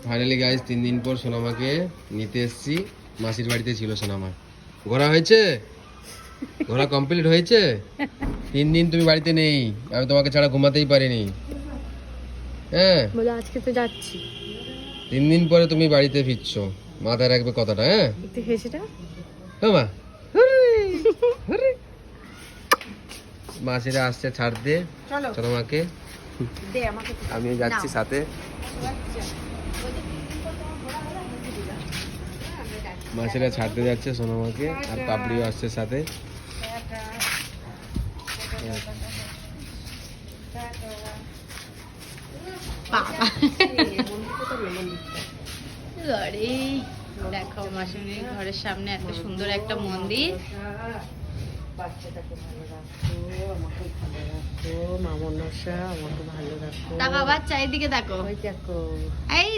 Finally guys 3 দিন পর সোনামাকে নিতে এসেছি। মাসির বাড়িতে ছিল সোনামা। ঘোরা হয়েছে? ঘোরা কমপ্লিট হয়েছে? 3 দিন তুমি বাড়িতে নেই, আমি তোমাকে ছাড়া ঘুমাতেই পারিনি। হ্যাঁ বলে আজকে তো যাচ্ছি। 3 দিন পরে তুমি বাড়িতে ফিরছো, মাথায় রাখবে কথাটা। হ্যাঁ একটু হেসেটা মা, মাসিরা আসছে ছাড়তে সোনামাকে, আমিও যাচ্ছি সাথে। মাসিরা ছাড়তে যাচ্ছে সোনামাকে, আর পাপড়িও আসছে সাথে। দেখো মাসির ঘরের সামনে এত সুন্দর একটা মন্দির। বাচ্চাটাকে ভালো রাখো, আমাকে ভালো রাখো, মা মনসা আমাকে ভালো রাখো। তাকাও বাচ্চা, এইদিকে দেখো। ওই দেখো। এই